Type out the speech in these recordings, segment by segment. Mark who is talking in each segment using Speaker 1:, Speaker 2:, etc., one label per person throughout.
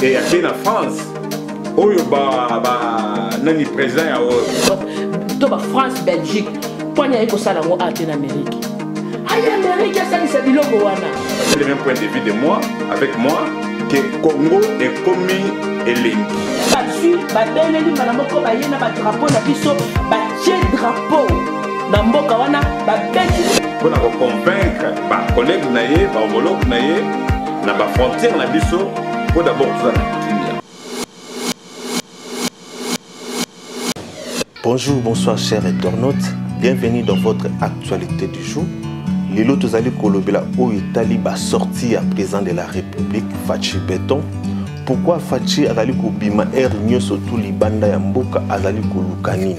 Speaker 1: Et il y a en France. Où il y a un président.
Speaker 2: Donc, France, Belgique. Pour y aller au salon en Amérique. En Amérique, ça c'est du logo.
Speaker 1: C'est le même point de vue de moi, avec moi, que Congo est commis et ligne.
Speaker 2: Là-dessus, il y a un drapeau, il y a un drapeau. Dans le Kawana,
Speaker 1: pour convaincre les collègues, les homologues, les frontières, pour d'abord tout ça.
Speaker 3: Bonjour, bonsoir chers internautes, bienvenue dans votre actualité du jour. Lilo tozali kolobela o Italie ba sorti à président de la République Fachi Beton. Pourquoi Fachi azali kobima air nyoso tout libanda ya mboka azali kolukani?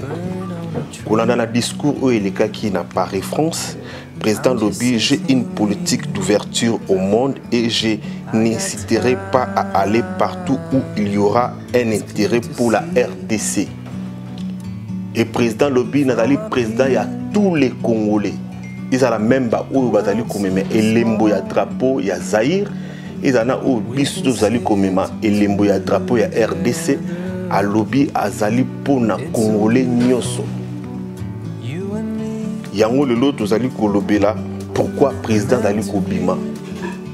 Speaker 3: Kolanda na discours o elekaki na Paris France, président Lobi, j'ai une politique d'ouverture au monde et je n'hésiterai pas à aller partout où il y aura un intérêt pour la RDC. Et président Lobi nazali président ya tous les Congolais. Ils ont la même bas où ils bazali komema elembo ya drapeau ya Zaïre. Ils ont au biso zali komema elembo ya drapeau ya RDC. A Lobi azali pona Congolais nyoso. Yango lelo tozali kolobela pourquoi président zali kobima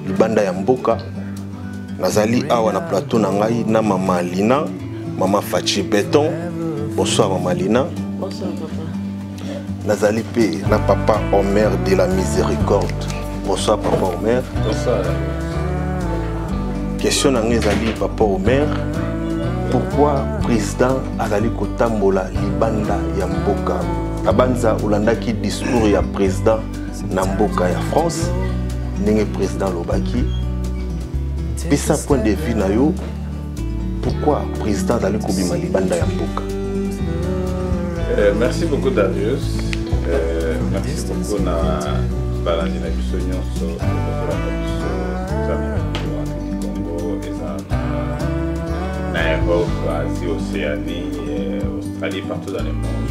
Speaker 3: libanda ya mboka. Nazali awa na plateau na ngai na mama Lina, mama Fachi Beton. Bonsoir Maman Lina.
Speaker 2: Bonsoir papa.
Speaker 3: Nazali P, na papa Omer de la Miséricorde. Bonsoir papa Omer.
Speaker 1: Bonsoir.
Speaker 3: Question na ngezali papa Omer. Pourquoi président azali kotambola libanda ya mboka? Abanza ulandaki discours ya président na mboka ya France. Ndenge président lobaki. Pesa point de vue na yo. Pourquoi président azali kobima libanda ya mboka?
Speaker 1: Merci beaucoup Darius. Merci beaucoup na balandi na biso nyonso du Congo et na Europe, Asie, Océanie, Australie, partout dans le monde.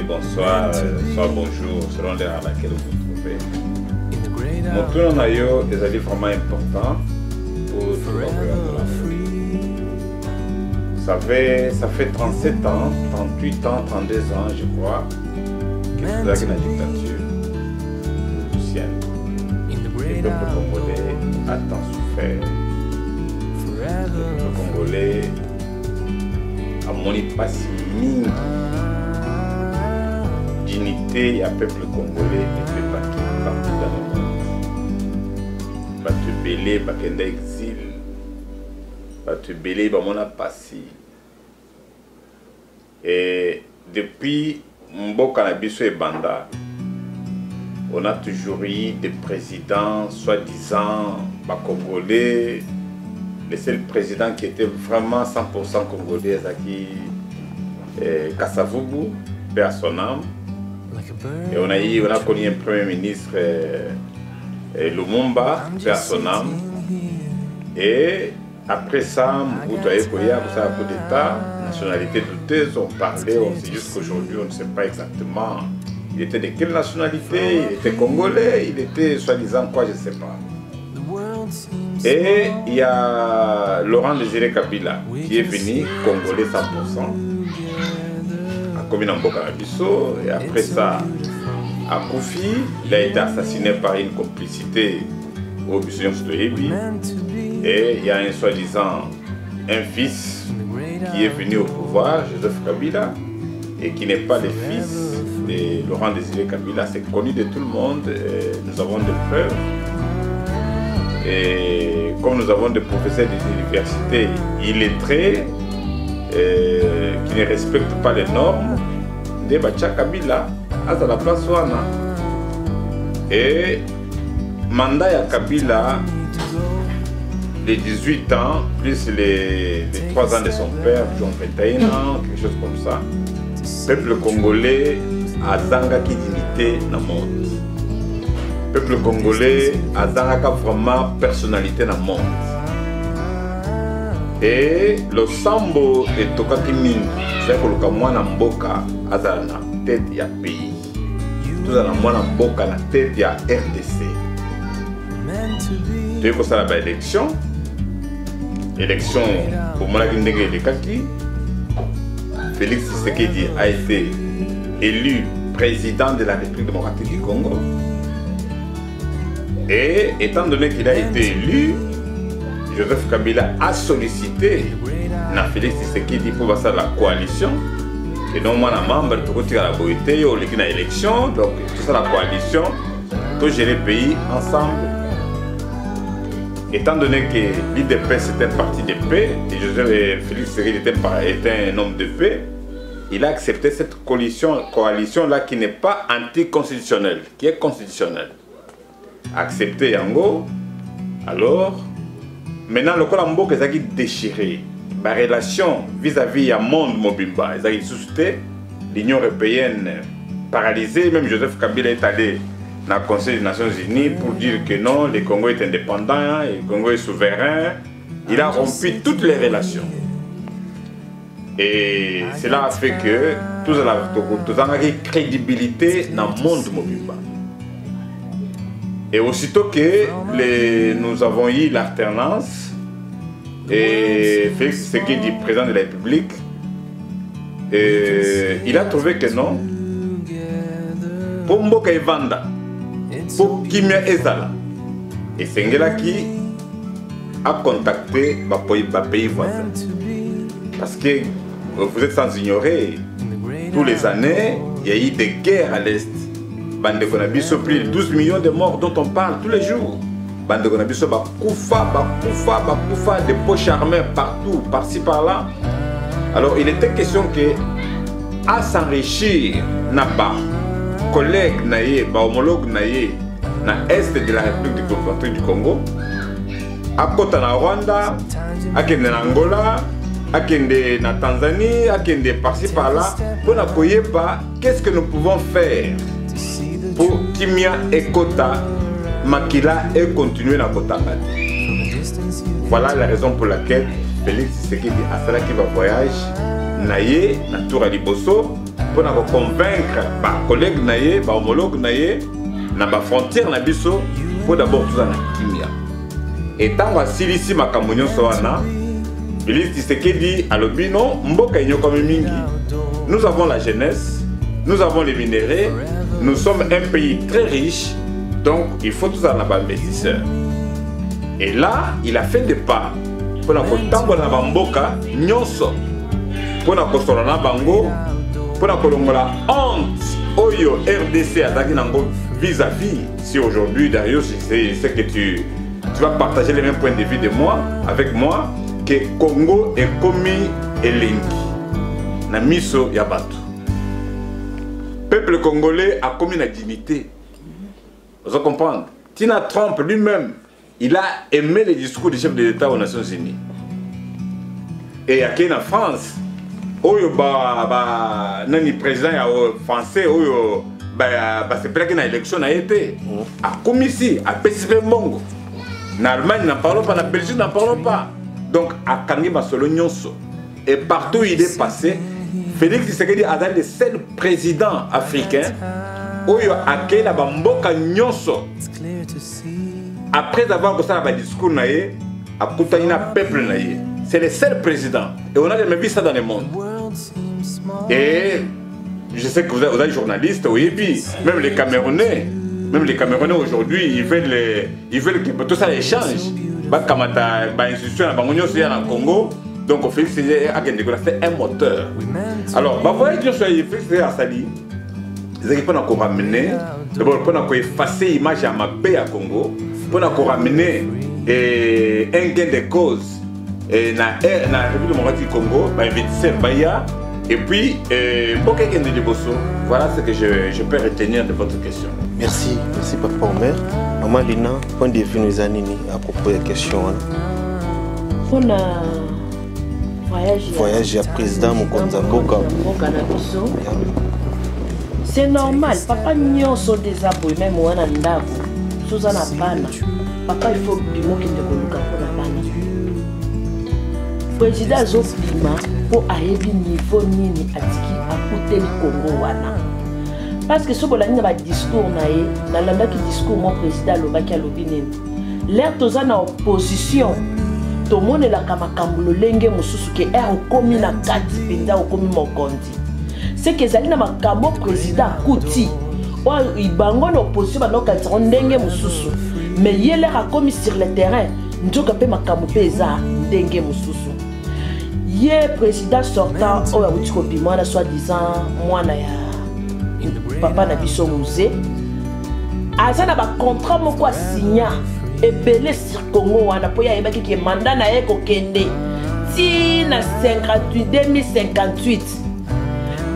Speaker 1: Bonsoir, soit bonjour, selon l'heure à laquelle vous vous trouvez. Mon tour en ayo est vraiment important pour tout le monde. Ça fait 37 ans, 38 ans, 32 ans, je crois, que nous avons la dictature lucienne. Le peuple congolais a tant souffert. Le peuple congolais a moni pas si mine dignité à peuple congolais et fait partout dans le monde. Pas te belé, pas qu'un exil. Tu belé ba mona passé et depuis mboka na biso et banda on a toujours eu des présidents soi-disant congolais. Le seul président qui était vraiment 100% congolais Zaki Kasavubu, paix à son âme. Et on a connu un premier ministre Lumumba, paix à son âme. Et après ça, vous avez coup d'État, nationalité douteuse, on parlait, on sait juste qu'aujourd'hui, on ne sait pas exactement. Il était de quelle nationalité, il était congolais, il était soi-disant quoi, je ne sais pas. Et il y a Laurent Désiré Kabila qui est venu, congolais 100%, à Commune Mboka Bisso, et après ça, à Koufi, il a été assassiné par une complicité au Bissonion Stoyebi. Et il y a un soi-disant un fils qui est venu au pouvoir, Joseph Kabila, et qui n'est pas le fils de Laurent Désiré Kabila. C'est connu de tout le monde, nous avons des preuves. Et comme nous avons des professeurs des universités illettrés, qui ne respectent pas les normes, de Bacha Kabila à la place Wana. Et mandat ya Kabila, les 18 ans, plus les 3 ans de son père, Jean 21 ans, quelque chose comme ça. Le peuple congolais a zanga qui dignité dans le monde. Le peuple congolais a zanga vraiment personnalité dans le monde. Et le sambo est tokaki mingi, c'est pour le mwana mboka azala na tête ya pays. Tout dans la mwana mboka na tête ya RDC. Tu as la élection. Élection pour moi, Félix Tshisekedi a été élu président de la République démocratique du Congo. Et étant donné qu'il a été élu, Joseph Kabila a sollicité Félix Tshisekedi pour passer la coalition. Et donc, moi, je suis membre de la Boïté, on est dans l'élection, donc tout ça, la coalition, pour gérer le pays ensemble. Étant donné que l'IDP c'était un parti de paix, et Joseph Félix Tshisekedi était un homme de paix, il a accepté cette coalition-là qui n'est pas anticonstitutionnelle, qui est constitutionnelle. Accepté Yango, alors, maintenant, le Colombo qui est déchiré, la relation vis-à-vis du monde Mobimba, ils ont suscité l'Union européenne paralysée, même Joseph Kabila est allé dans le Conseil des Nations Unies pour dire que non, le Congo est indépendant, le Congo est souverain. Il a rompu toutes les relations. Et cela a fait que tout a une crédibilité dans le monde Mobimba. Et aussitôt que nous avons eu l'alternance, et Félix Tshisekedi, président de la République, il a trouvé que non, pour Mboka Evanda, pour Kimia Ezala, et Sengela qui a contacté les pays voisins. Parce que vous êtes sans ignorer, tous les années, il y a eu des guerres à l'Est. Bandekonabiso, plus de 12 millions de morts dont on parle tous les jours. Bandekonabiso, Bakoufa, des poches armées partout, par-ci, par-là. Alors il était question que, à s'enrichir, Naba, collègues naïe, homologues naïe, dans l'Est de la République démocratique du Congo, à côté de Rwanda, à Kende Angola, à Kende na Tanzanie, à Kende par-ci par-là, pour n'accueillir pas qu'est-ce que nous pouvons faire pour Kimia et Kota, Makila et continuer dans Kota. Voilà la raison pour laquelle Félix Tshisekedi a fait qu'il va voyage naïe, na Tour Liboso, pour convaincre les collègues naïe, les homologues naïe, na ba frontière na biso, pour d'abord tout ça na Kimia. Et tant que Silisi Makamunyo Soana, Félix Tshisekedi a le bino, Mboka Inyoko Mingi. Nous avons la jeunesse, nous avons les minéraux, nous sommes un pays très riche, donc il faut tous en avoir investisseurs. Et là, il a fait des pas pour la Mboka Nyonso, pour la Kosorana Bango, pour la honte Oyo RDC à Daginango vis-à-vis. Si aujourd'hui, Dario, je sais que tu vas partager les mêmes points de vue de moi, avec moi, que Congo est commis et linki. Namiso Yabato. Peuple congolais a commis la dignité. Vous comprenez? Tina Trump lui-même, il a aimé les discours du chef de l'État aux Nations Unies. Et il y a en France, Oyo nani président français Oyo c'est plaqué dans l'élection a été a commis ici a PCP Mongo. En Allemagne n'en parlons pas, en Belgique n'en parlons pas. Donc à Kangi Masolo Nyonso. Et partout où il est passé, Félix Tshisekedi a été le seul président africain Oyo accueilli la Mboka Nyonso. Après avoir fait un discours naïe, à Koutaïna peuple naïe. C'est le seul président. Et on a jamais vu ça dans le monde. Et je sais que vous êtes journaliste, oui, et puis même les Camerounais aujourd'hui, ils veulent que tout ça échange. Institution à Congo, donc Félix c'est un moteur. Alors, vous voyez que Félix à Sali, ils ont encore ramené, d'abord pour effacer l'image à ma paix à Congo, pour ramener un gain de cause. Et dans la République démocratique du Congo, et puis, voilà ce que je peux retenir de votre question.
Speaker 3: Merci Papa Omer. Maman Lina, point de vue nous anini à propos de la question.
Speaker 2: On a
Speaker 3: voyage à président Mokonza Mboka.
Speaker 2: C'est normal, papa nyonso désaboué, même on a ndabo. Suzana Bana, papa il faut du mot qui ne coloca pour la bana. Président Zopima pour aébi niveau nini atiki akute le Congo wana. Parce que ce que l'année va discours naé, dans l'anda qui discours mon président Lobaki à l'obinene. l'air toza na opposition tomonelaka makambo lolenge mosusu ke okomi na kati mpenza okomi mokonzi seke ezali na makambo président akuti oyo bango na opposition banokalisaka ndenge mosusu mais ye l'air akomi sur le terrain nzoka mpe makambo mpe eza ndenge mosusu ye président sortant oyo awuti kobima wana soi-disant mwana ya papa na biso muze aza na bacontrat moko asigna ebele sur Congo wana po ya yebaki ke mandat na ye kokende ti na 2058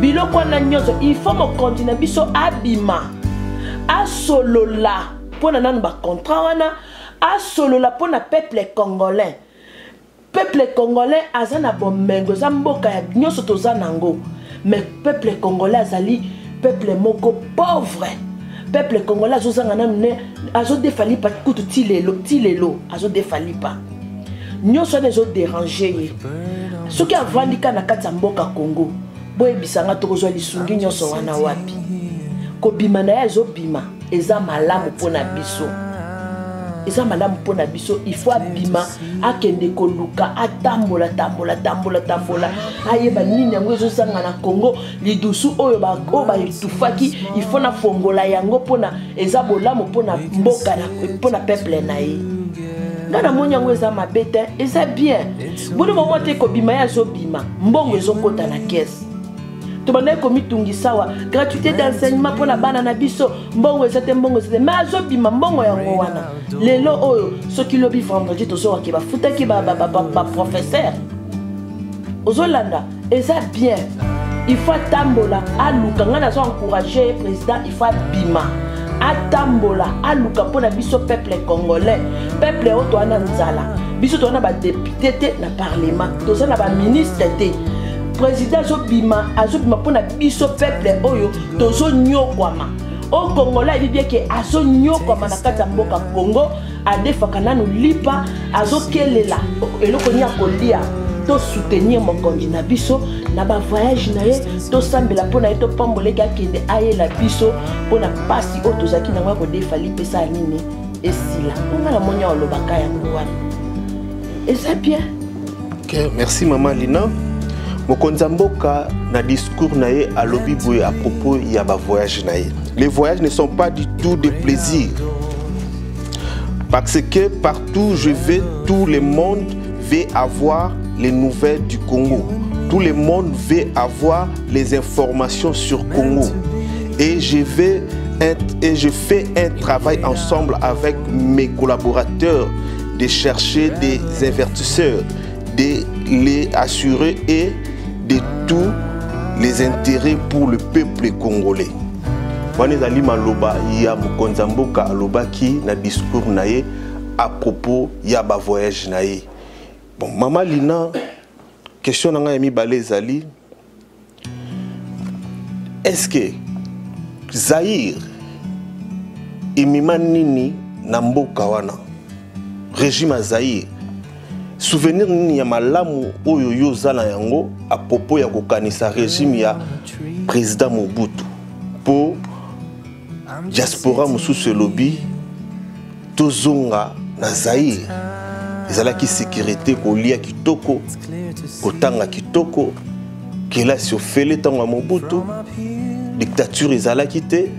Speaker 2: biloko wana nyonso il faut mokonzi na biso abima asolola mpo na nanu bacontrat wana asolola mpo na peuple congolais aza na bomengo eza mboka ya nyonso toza nango mais peuple congolais azali peuple moko pauvre peuple congolais azozanga nanu ne azodefali pa kutu ti lelo azodefali pa nyonso wana ezoderange ye soki avandika na kati ya mboka Congo boyebisanga tokozwa lisungi nyonso wana wapi kobima na ye ezobima eza malamu mpo na biso il faut abima akende koluka atambola ayeba nini yango ezosanga na Congo lidusu oyo baitufaki il faut na fongola yango pona eza bolamu pona mboka pona peuple na ye ngana moni yango eza mabete eza bien boni mo mote kobima ya zobima mbongo ezokota na caisse tobanda komitungisa wa gratuité d'enseignement pour la bana na biso mbongo ezate mais azobima mbongo yango wana lelo oyo soki lobi vendredi tozo ke bafutaki ba professeur ozolanda eza bien il faut tambola aluka ngana zo encourager président il faut bima atambola aluka pona biso peuple congolais peuple oto ana nzala biso to na ba député te na parlement tozo na ba ministre te président azobima pona biso peuple oyo tozo nyokwama o congolais bibie ke azo nyokwama na kati ya mboka Congo adefaka nanu lipa azokelela eloko nya kolia to soutenir mokonzi na biso na ba voyage na ye to sambela pona ye to pamboleka kende ayela biso pona pasi o tozaki na ngwa defali pesa nini esila ngala monya olobaka ya ngwana et c'est bien.
Speaker 3: OK, merci maman Lina. Mokonzi mboka na discours na ye à lobi boye à propos ya ba voyage na ye. Les voyages ne sont pas du tout des plaisirs. Parce que partout je vais, tout le monde veut avoir les nouvelles du Congo. Tout le monde veut avoir les informations sur Congo. Et je fais un travail ensemble avec mes collaborateurs de chercher des investisseurs, de les assurer et de tous les intérêts pour le peuple congolais. Wanezali maloba ya mokonzi mboka alobaki na discours na ye à propos ya ba voyage na ye. Bon, maman Lina, question nanga yami balezali. Est-ce que Zaïre imima nini na mboka wana? Régime Zaïre souvenir nini ya malamu oyo yozala yango à propos ya kokanisa régime ya président Mobutu pour diaspora mususu lobby tozonga na Zaïre ezalaki sécurité kolia kitoko kotanga kitoko kela si ofele tanga Mobutu dictature ezalaki te.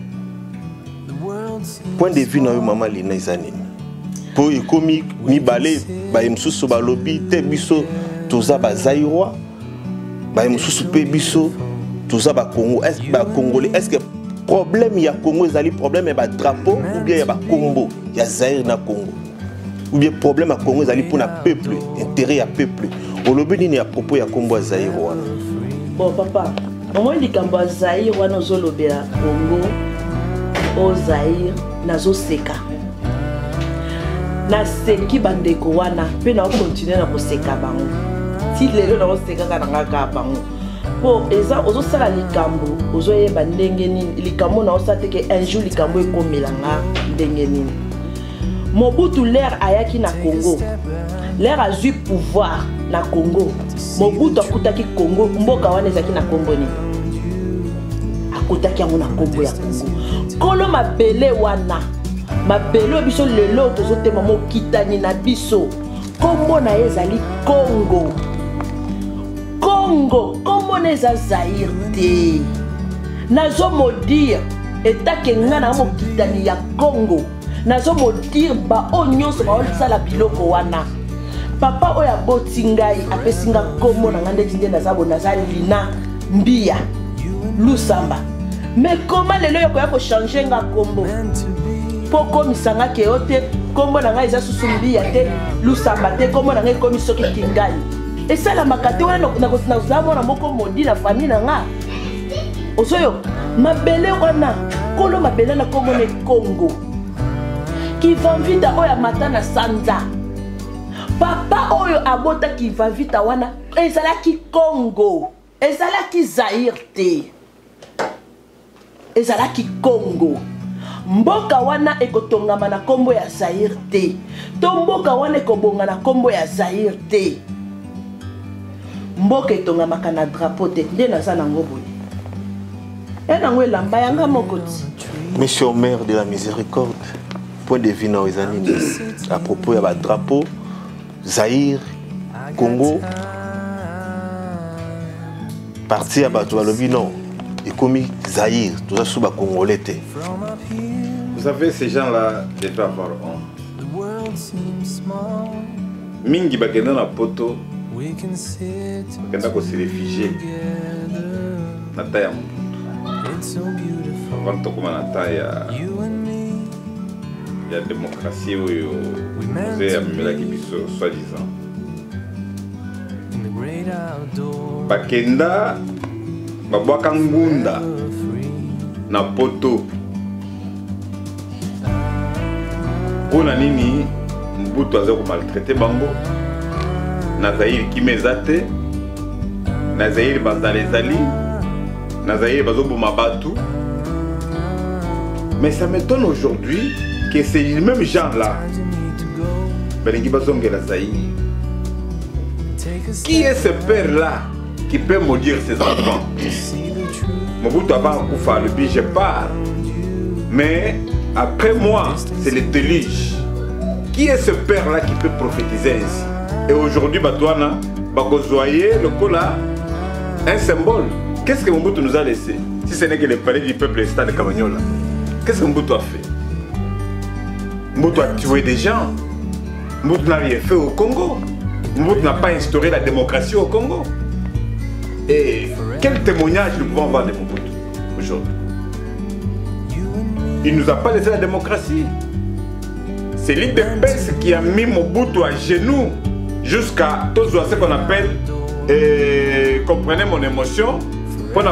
Speaker 3: Point de vue na yo mama Lina ezanini po ekomi mibale ba mususu ba lobby te biso toza ba Zaïrois ba mususu pe biso toza ba Congo. Est-ce ba Congolais? Est-ce que problème ya Congo ezali problème ya ba drapeau ou bien ya ba Congo ya Zaïre na Congo, ou bien problème ya Congo ezali pour na peuple, intérêt ya peuple? Olobi nini à propos ya Congo ya Zaïre wana?
Speaker 2: Bon papa, moi likambo ya Zaïre wana ozolobela Congo o Zaïre nazo seka na seki bandeko wana pe na continuer na koseka bango ti lelo na koseka kana ngaka bango po eza ozosala likambo ozoyeba ndenge nini likambo na osate ke un jour likambo ekomelanga ndenge nini. Mobutu l'air ayaki na Congo, l'air a eu pouvoir na Congo. Mobutu akutaki Congo mboka wana ezaki na Congo ni akutaki yango na Congo ya Congo kolo mabele wana mabelo biso lelo tozotema mokitani na biso kombo na ye ezali Congo. Congo kombo na eza Zaïre te. Nazo modire etake nga na mokitani ya Congo. Nazo modire ba o nyonso ba osala biloko wana. Papa oya boti ngai apesi nga kombo na nga ndeti nde nazabo nazali Lina Mbia Lusamba. Mais comment lelo yokoya ko changer nga kombo? Poko misanga ke ote kombo na nga eza susu Mbia te Lusamba te kombo na nga komi soki kingai. Et ça la makate wana na zamo na moko modi na famille na nga. Osoyo mabele wana kolo mabele na kombo ne Congo. Qui va vite oya matana sanza. Papa oyo abota qui va vite wana ezalaki Congo. Ezalaki Zaïre te. Ezalaki Congo. Mboka wana ekotongama na kombo ya Zaïre te. To mboka wana ekobonga na kombo ya Zaïre te. Mboka etongamaka na drapeau te. Nde naza nango boye. Nango elamba yanga mokoti.
Speaker 3: Monsieur le maire de la Miséricorde, point de vue na Oezanine à propos ya ba drapeau Zaïre, Congo, parti à Batoualobi, non. Et comme Zaïre, tout ça sous le Congolais.
Speaker 1: Vous savez, ces gens-là devaient avoir honte. Mingi bakenda na poto, bakenda ko se réfugier. Na taille ya mutu. Avant de commencer na taille ya démocratie oyo mzee amemelaki biso soi-disant. Bakenda babwaka ngunda na poto mpona nini Mobutu aza komaltraite bango na Zaïre kimeza te na Zaïre bazala ezali na Zaïre bazoboma batu. Mais ça m'étonne aujourd'hui que ces mêmes gens-là balingi bazongela Zaïre. Qui est ce père-là qui peut maudire ses enfants? Mobutu avant Koufa, le bi je pars. Mais après moi, c'est le déluge. Qui est ce père-là qui peut prophétiser ainsi? Et aujourd'hui, Batouana, Bagozoyer, le cola, un symbole. Qu'est-ce que Mobutu nous a laissé? Si ce n'est que le palais du peuple et le stade de Camagnola. Qu'est-ce que Mobutu a fait? Mobutu a tué des gens. Mobutu n'a rien fait au Congo. Mobutu n'a pas instauré la démocratie au Congo. Et quel témoignage nous pouvons avoir de Mobutu aujourd'hui? Il ne nous a pas laissé la démocratie. C'est l'IDPS qui a mis Mobutu à genoux jusqu'à tout ce qu'on appelle, comprenez mon émotion, pour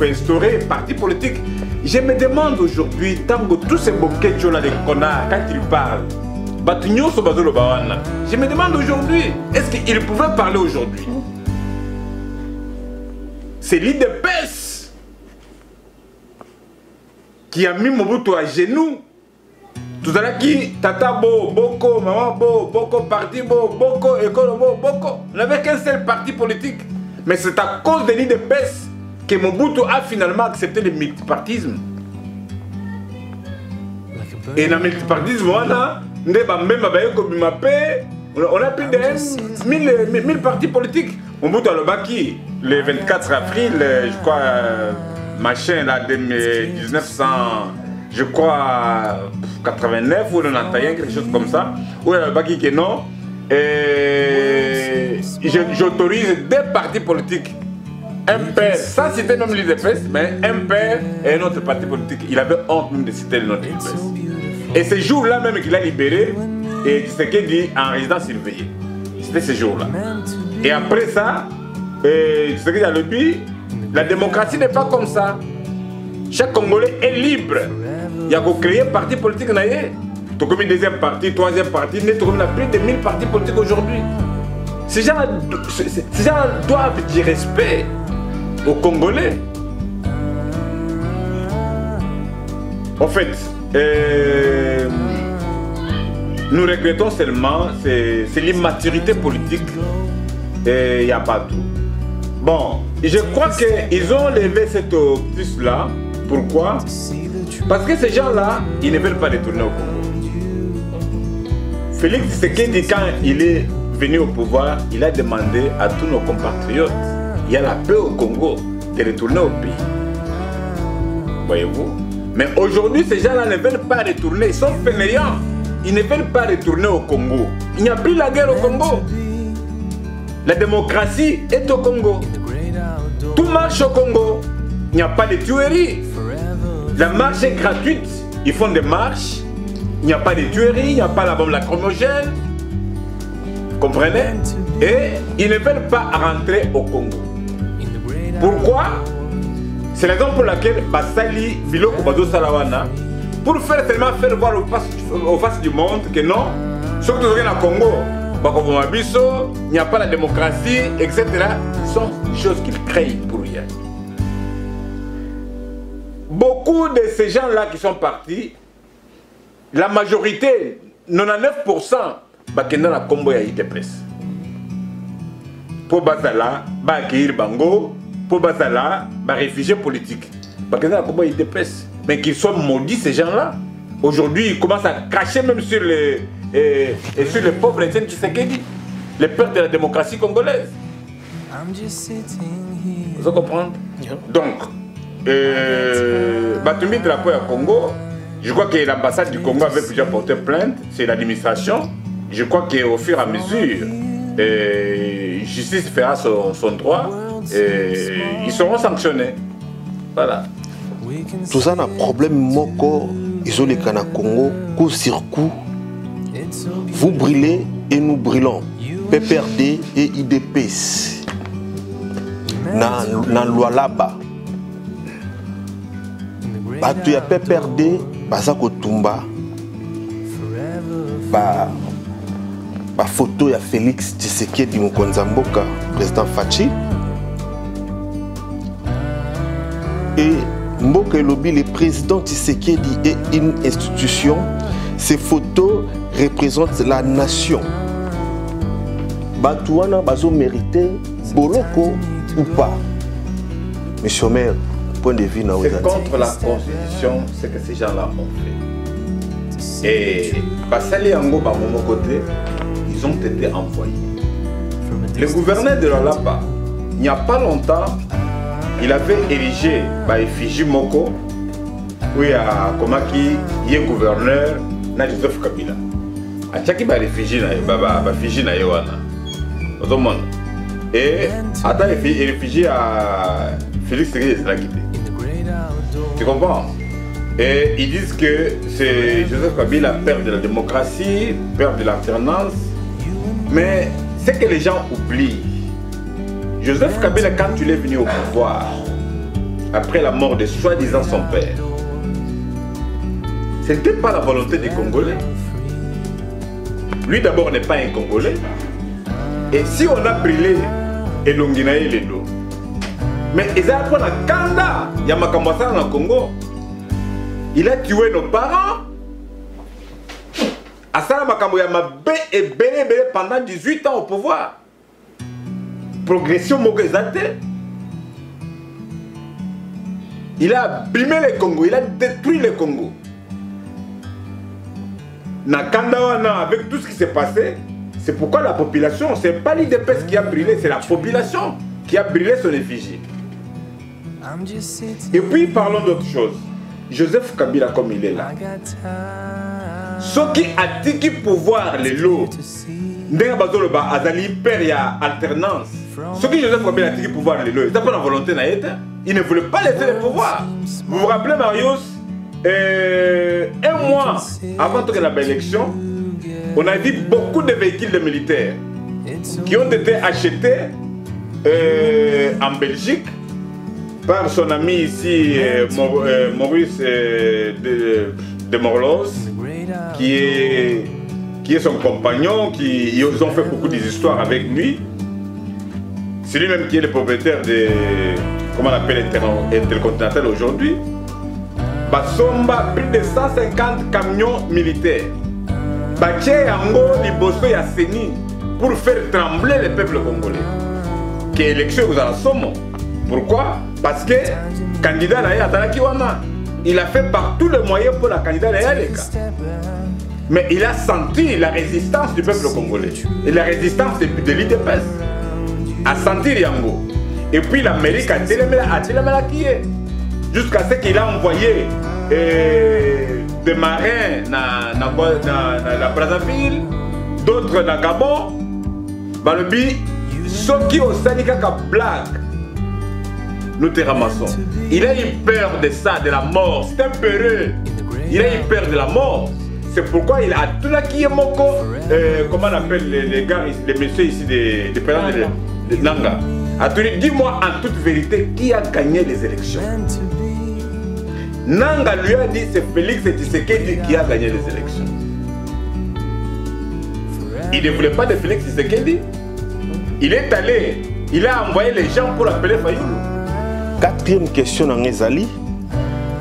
Speaker 1: instaurer un parti politique. Je me demande aujourd'hui, tant que tous ces bouquets là de connards, quand ils parlent, je me demande aujourd'hui, est-ce qu'il pouvait parler aujourd'hui? C'est l'IDPS qui a mis Mobutu à genoux. Tout à l'heure qui tata bo, boko, maman bo, boko, parti bo, boko, école bo, boko. On n'avait qu'un seul parti politique. Mais c'est à cause de l'IDPS que Mobutu a finalement accepté le multipartisme. Et dans le multipartisme, on a plus de 1000 partis politiques. Mobutu a le baki, le 24 avril, je crois, machin, là, de 1900, je crois, 89 ou 91, quelque chose comme ça, où il y a le baki qui est non. Et j'autorise deux partis politiques. Un père, sans citer même l'IDPS, mais un père et un autre parti politique. Il avait honte même de citer le nom de l'IDPS. Et ce jour-là même qu'il a libéré, et ce qu'il dit en résidence surveillée. C'était ce jour-là. Et après ça, ce qu'il a le dit, la démocratie n'est pas comme ça. Chaque Congolais est libre. Il y a qu'à créer un parti politique. Tu as comme une deuxième partie, troisième partie, tu as plus de 1000 partis politiques aujourd'hui. Ces gens doivent du respect aux Congolais. En fait, nous regrettons seulement, c'est l'immaturité politique. Il n'y a pas tout. Bon, je crois qu'ils ont levé cette optique-là. Pourquoi? Parce que ces gens-là, ils ne veulent pas retourner au Congo. Félix Tshisekedi, quand il est venu au pouvoir, il a demandé à tous nos compatriotes, il y a la paix au Congo, de retourner au pays. Voyez-vous? Mais aujourd'hui, ces gens-là ne veulent pas retourner, ils sont fainéants. Ils ne veulent pas retourner au Congo. Il n'y a plus la guerre au Congo. La démocratie est au Congo. Tout marche au Congo. Il n'y a pas de tueries. La marche est gratuite. Ils font des marches. Il n'y a pas de tueries. Il n'y a pas la bombe lacrymogène. Vous comprenez? Et ils ne veulent pas rentrer au Congo. Pourquoi? C'est la raison pour laquelle Basali Biloko Bado Salawana, pour faire seulement faire voir au face du monde que non, surtout dans le Congo, il n'y a pas la démocratie, etc. Ce sont des choses qu'ils créent pour rien. Beaucoup de ces gens-là qui sont partis, la majorité, 99%, bakenda na Combo ya ITPS. Pour Bazala, accueillir Bango, pour Bazala, réfugiés politiques. Bakenda na Combo ya ITPS. Mais qu'ils soient maudits ces gens-là. Aujourd'hui, ils commencent à cracher même sur les pauvres Etienne Tshisekedi, les pères de la démocratie congolaise. Vous comprenez? Donc, Batumbi Drapeau à Congo, je crois que l'ambassade du Congo avait déjà porté plainte, c'est l'administration. Je crois qu'au fur et à mesure, justice fera son droit et ils seront sanctionnés. Voilà.
Speaker 3: Tout ça, un problème moko, ils ont les Cana Congo, coup sur coup. Vous brûlez et nous brûlons. PPRD et IDPS. Dans loi là-bas. Tu as PPRD, Bazako Tumba. Photo ya Félix Tshisekedi Mukonzamboka, président Fachi. Et Mboka Elobi, le président Tshisekedi est une institution. Ces photos représentent la nation. Batouana bazo mérité boloko ou pas. Monsieur le maire, point de vue.
Speaker 1: C'est contre la constitution ce que ces gens-là ont fait. Et Basali Yango Bamomo côté, ils ont été envoyés. Le gouverneur de l'Alapa, il n'y a pas longtemps, il avait érigé Fiji Moko, où il y a Komaki, il est gouverneur, na Joseph Kabila. A chaque réfugié na Fiji na Yowana. Et attends, il est réfugié à Félix Tshisekedi. Tu comprends? Et ils disent que c'est Joseph Kabila, père de la démocratie, père de l'alternance. Mais c'est que les gens oublient. Joseph Kabila, quand il est venu au pouvoir, après la mort de soi-disant son père, ce n'était pas la volonté des Congolais. Lui d'abord n'est pas un Congolais. Et si on a brûlé Elonginaï Ledo, mais ils ont appris à Kanda, Yamakambasa dans le Congo, il a tué nos parents. Asala Makambo Yamabe et Bélé pendant 18 ans au pouvoir. Progression Mogezate. Il a abîmé le Congo, il a détruit le Congo. Nakandawana, avec tout ce qui s'est passé, c'est pourquoi la population, ce n'est pas l'IDPS qui a brûlé, c'est la population qui a brûlé son effigie. Et puis parlons d'autre chose. Joseph Kabila, comme il est là, ce qui a dit pouvoir les lots, Azali père ya alternance. Ce qui Joseph Kabila a dit pouvoir les lots, c'est pas la volonté naïta. Il ne voulait pas laisser le pouvoir. Vous vous rappelez, Marius, un mois avant l'élection, on a vu beaucoup de véhicules de militaires qui ont été achetés en Belgique par son ami ici, Maurice de Morlos, qui est son compagnon, ils ont fait beaucoup d'histoires avec lui. C'est lui-même qui est le propriétaire de, comment on appelle, Intercontinental aujourd'hui. Basomba plus de 150 camions militaires. Baché Yango Liboso Yasseni pour faire trembler le peuple congolais. Que l'élection vous a somme. Pourquoi? Parce que le candidat Naya Atalakiwana, il a fait par tous les moyens pour la candidat Naya Leka. Mais il a senti la résistance du peuple congolais. Et la résistance de l'IDPS. A senti Yango. Et puis l'Amérique a téléméla qui est. Jusqu'à ce qu'il a envoyé des marins dans la Brazzaville, d'autres dans Gabon. Balobi, ceux qui ont sali kaka blague, nous te ramassons. Il a eu peur de ça, de la mort. C'est un peureux. Il a eu peur de la mort. C'est pourquoi il a tout là qui est moko. Comment on appelle les gars, les messieurs ici, des présidents de Nanga. Dis-moi en toute vérité qui a gagné les élections. Nanga lui a dit c'est Félix Tshisekedi qui a gagné les élections. Il ne voulait pas de Félix Tshisekedi. Il est allé, il a envoyé les gens pour appeler Fayoulou.
Speaker 3: Quatrième question dans Ezali.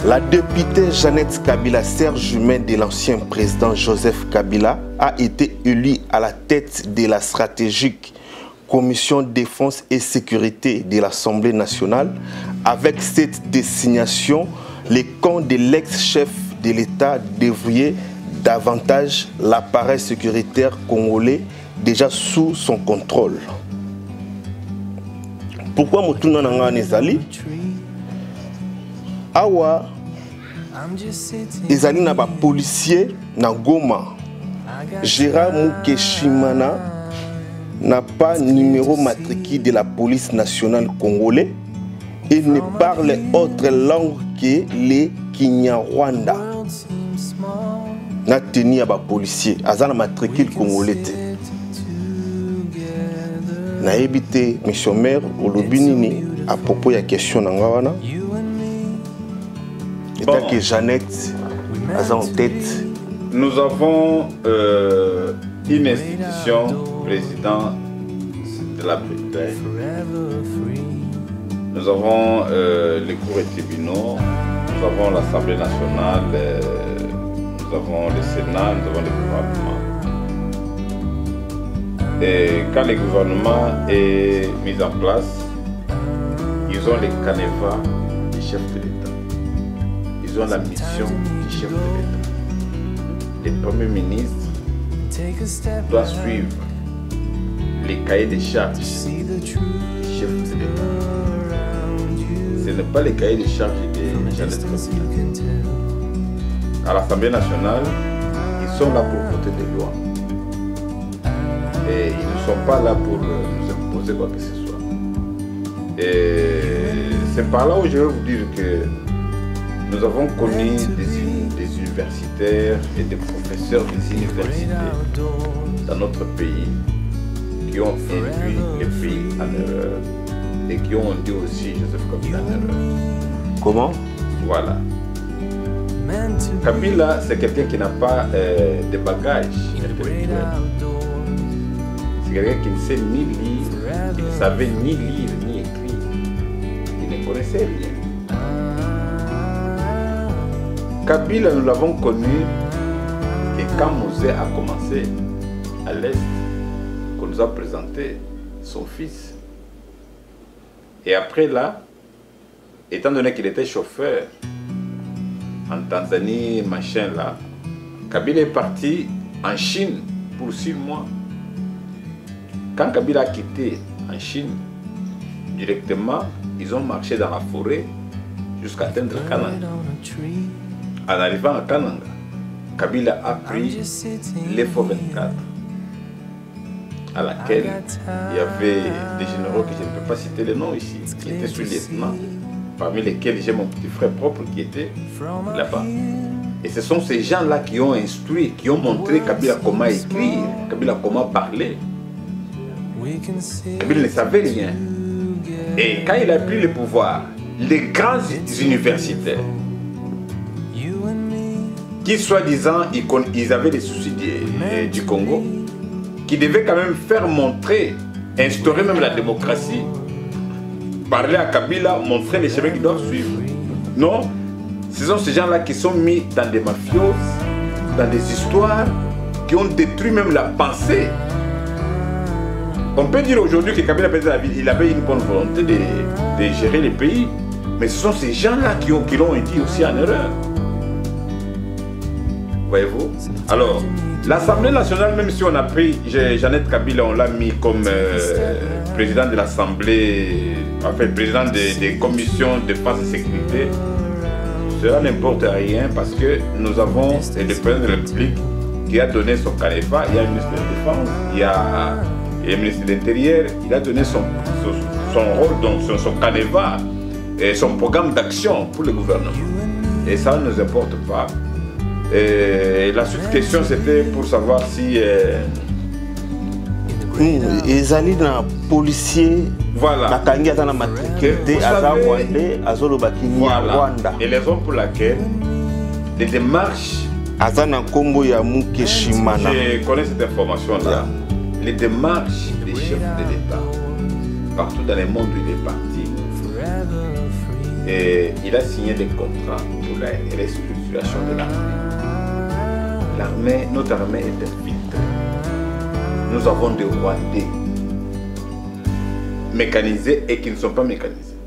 Speaker 3: La députée Jeannette Kabila, sœur jumelle de l'ancien président Joseph Kabila, a été élue à la tête de la stratégique Commission défense et sécurité de l'Assemblée nationale. Avec cette désignation, les camps de l'ex-chef de l'État dévouaient davantage l'appareil sécuritaire congolais déjà sous son contrôle. Pourquoi Motuna Nanga Nezali? Awa ezali na ba policier na Goma. Gérard Moukeshimana n'a pas numéro matricule de la police nationale congolaise et ne parle autre langue que les Kinyarwanda. Na teni ba policier azana matricule congolais. Na évité monsieur maire olobinini à propos de la question nangawana. Étant que Jeannette a en tête.
Speaker 1: Nous avons une institution, président de la Bretagne. Nous avons les cours et tribunaux, nous avons l'Assemblée nationale, nous avons le Sénat, nous avons le gouvernement. Et quand le gouvernement est mis en place, ils ont les canevas du chef de l'État. Ils ont la mission du chef de l'État. Le Premier ministre doit suivre les cahiers des charges du chef de l'État. Ce n'est pas les cahiers des charges de Jeannette Kabila. À l'Assemblée nationale, ils sont là pour voter des lois. Et ils ne sont pas là pour nous imposer quoi que ce soit. Et c'est par là où je vais vous dire que nous avons connu des universitaires et des professeurs des universités dans notre pays qui ont induit le pays en erreur et qui ont dit aussi Joseph Kabila en erreur.
Speaker 3: Comment?
Speaker 1: Voilà. Kabila, c'est quelqu'un qui n'a pas de bagages intellectuels. C'est quelqu'un qui ne sait ni lire, qui ne savait ni lire ni écrire. Il ne connaissait rien. Kabila, nous l'avons connu et quand Mosé a commencé à l'Est, qu'on nous a présenté son fils. Et après là, étant donné qu'il était chauffeur en Tanzanie, machin là, Kabila est parti en Chine pour 6 mois. Quand Kabila a quitté en Chine, directement, ils ont marché dans la forêt jusqu'à atteindre Kananga. En arrivant à Kananga, Kabila a pris l'F-24 à laquelle il y avait des généraux que je ne peux pas citer les noms ici, qui étaient sous-lieutenants, parmi lesquels j'ai mon petit frère propre qui était là-bas. Et ce sont ces gens-là qui ont instruit, qui ont montré Kabila comment écrire, Kabila comment parler. Kabila ne savait rien. Et quand il a pris le pouvoir, les grands universitaires, qui soi-disant ils avaient des soucis du Congo, qui devaient quand même faire montrer, instaurer même la démocratie, parler à Kabila, montrer les chemins qu'ils doivent suivre. Non, ce sont ces gens-là qui sont mis dans des mafioses, dans des histoires, qui ont détruit même la pensée. On peut dire aujourd'hui que Kabila il avait une bonne volonté de gérer les pays, mais ce sont ces gens-là qui l'ont dit aussi en erreur. Voyez-vous? Alors, l'Assemblée nationale, même si on a pris Jeannette Kabila, on l'a mis comme président de l'Assemblée, enfin président des commissions de défense et sécurité, cela n'importe rien parce que nous avons le président de la République qui a donné son canéfa, il y a le ministre de la Défense, il y a le ministre de l'Intérieur, il a donné son rôle, donc son canéfa et son programme d'action pour le gouvernement. Et ça ne nous importe pas. Et la suite question c'était pour savoir si
Speaker 3: ils allaient dans policier.
Speaker 1: Voilà.
Speaker 3: Voilà.
Speaker 1: Et les raisons pour laquelle les démarches.
Speaker 3: Je
Speaker 1: connais cette information-là. Les démarches des chefs de l'État, partout dans le monde où il est parti, et il a signé des contrats pour la restructuration de l'armée. Notre armée est infiltrée. Nous avons des Rwandais mécanisés et qui ne sont pas mécanisés.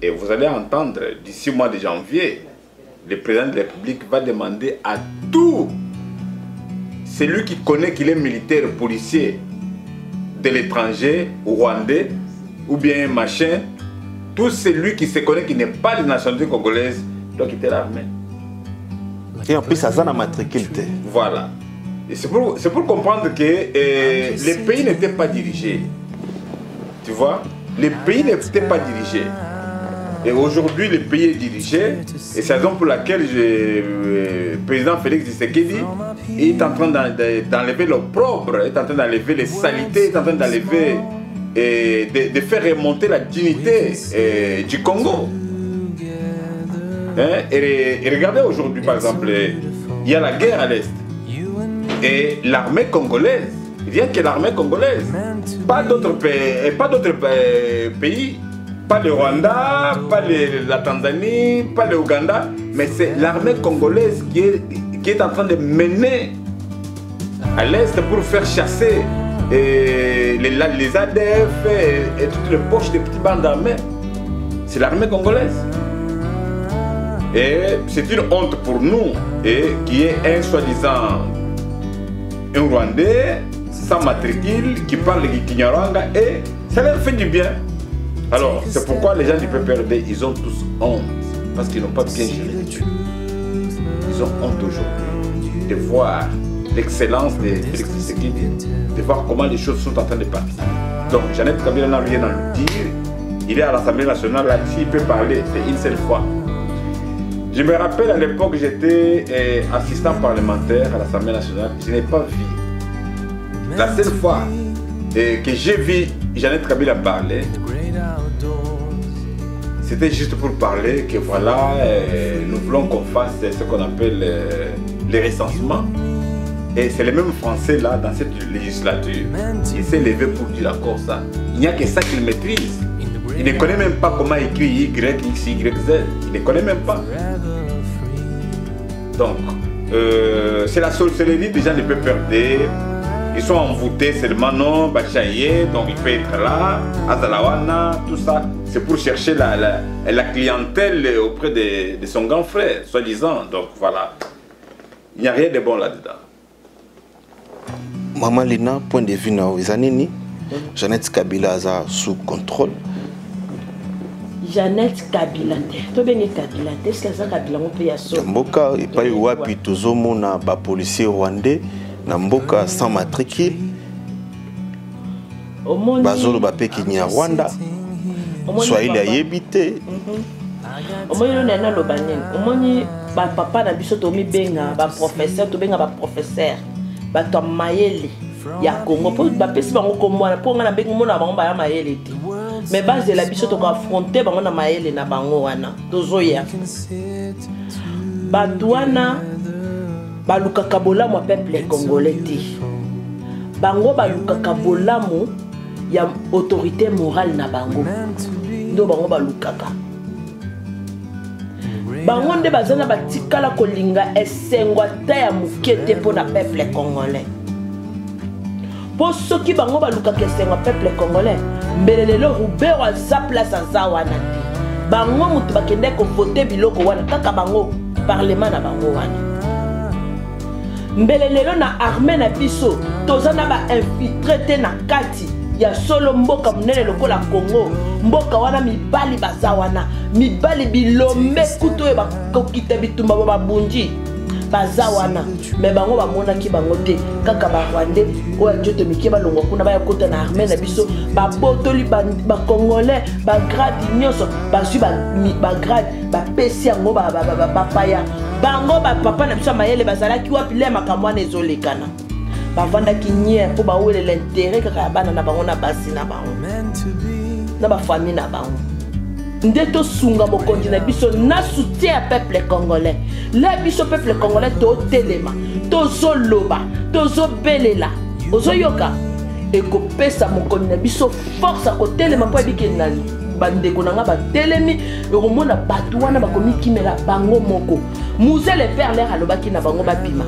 Speaker 1: Et vous allez entendre, d'ici mois de janvier, le président de la République va demander à tout celui qui connaît qu'il est militaire, policier de l'étranger, rwandais, ou bien machin, tout celui qui se connaît qui n'est pas de nationalité congolaise doit quitter l'armée.
Speaker 3: Et en plus, ça a matriculé.
Speaker 1: Voilà. Et c'est pour comprendre que les pays n'étaient pas dirigés. Tu vois? Les pays n'étaient pas dirigés. Et aujourd'hui, le pays est dirigé. Et c'est la raison pour laquelle le président Félix Tshisekedi est en train d'enlever l'opprobre, est en train d'enlever les saletés, est en train d'enlever et de faire remonter la dignité du Congo. Hein? Et regardez aujourd'hui, par exemple, il y a la guerre à l'Est. Et l'armée congolaise, rien que l'armée congolaise, pas d'autres pays, pas le Rwanda, pas la Tanzanie, pas le Ouganda, mais c'est l'armée congolaise qui est en train de mener à l'Est pour faire chasser les ADF et toutes les poches des petits bandes d'armée. C'est l'armée congolaise. Et c'est une honte pour nous qui est un soi-disant un Rwandais sans matricule qui parle le Kinyarwanda et ça leur fait du bien. Alors, c'est pourquoi les gens du PPRD, ils ont tous honte parce qu'ils n'ont pas bien géré les trucs. Ils ont honte aujourd'hui de voir l'excellence de Félix Tshisekedi, de voir comment les choses sont en train de partir. Donc, Jeannette Kabila n'a rien à nous dire. Il est à l'Assemblée nationale, là, s'il peut parler, c'est une seule fois. Je me rappelle à l'époque, j'étais assistant parlementaire à l'Assemblée nationale. Je n'ai pas vu. La seule fois que j'ai vu Jeannette Kabila parler, c'était juste pour parler que voilà, nous voulons qu'on fasse ce qu'on appelle les recensements. Et c'est le même Français là, dans cette législature, il s'est levé pour dire encore ça. Il n'y a que ça qu'il maîtrise. Il ne connaît même pas comment écrire Y, X, Y, Z. Il ne connaît même pas. Donc, c'est la sorcellerie des gens ne peuvent perdre. Ils sont envoûtés seulement, non, Bachaye, donc il peut être là, Azalawana, tout ça. C'est pour chercher la clientèle auprès de son grand frère, soi-disant. Donc voilà, il n'y a rien de bon là-dedans.
Speaker 3: Maman Lina, point de vue, Jeannette Kabila est sous contrôle.
Speaker 2: Jeannette Kabila, tu bien Kabila, est-ce que ça Kabila on peut y assurer?
Speaker 3: Mboka et pas wapi tozomo na ba policier rwandais na mboka sans matricule. Bazolo ba pe Kinyarwanda. Soit il a yébité.
Speaker 2: Omoni lo nana lo banene. Omoni ba papa na biso to mi benga ba professeur to benga ba professeur. Ba to mayele ya Congo po ba pesi bango ko mwana po ngana benga mona bango ba ya mayele ti. Mais base de la biso to ko affronter bango na mayele na bango wana. Tozoya. Ba douana ba lukaka bolamu peuple congolais ti. Bango ba lukaka bolamu ya autorité morale na bango. Ndo bango ba lukaka. Bango nde bazana batikala kolinga esengwa ta ya mukete po na peuple congolais. Po soki bango ba lukaka esengwa peuple congolais, mbelelelo Robert aza place aza wana te. Bango mutu bakende ko voter biloko wana kaka bango parlement na bango wana. mbele lelo na armée na biso tozana ba infiltré te na kati ya solo mboka munene lokola Congo mboka wana mibali bazawana mibali bilombe kuto e bakokita bitumba babunji bazawana mais bango bamonaki bango te kaka ba Rwandais oya njoto mike balongwa kuna baya kota na armée na biso babotoli ba congolais ba grade nyonso bazwi ba grade ba pesi yango ba paya bango ba papa na biso mayele bazalaki wapi le makambo na ezolekana bavandaki nye po bawele l'intérêt kaka bana na bango na basi na bango na ba famille na bango ndeto sunga bokonzi na biso na soutien à peuple congolais la biso peuple congolais to telema to zoloba to zobelela ozoyoka eko pesa mokonzi na biso force ko telema po bikena bandeko nanga ba telemi ekomona batu wana bakomi kimela bango moko Mouze le père l'air alobaki na bango babima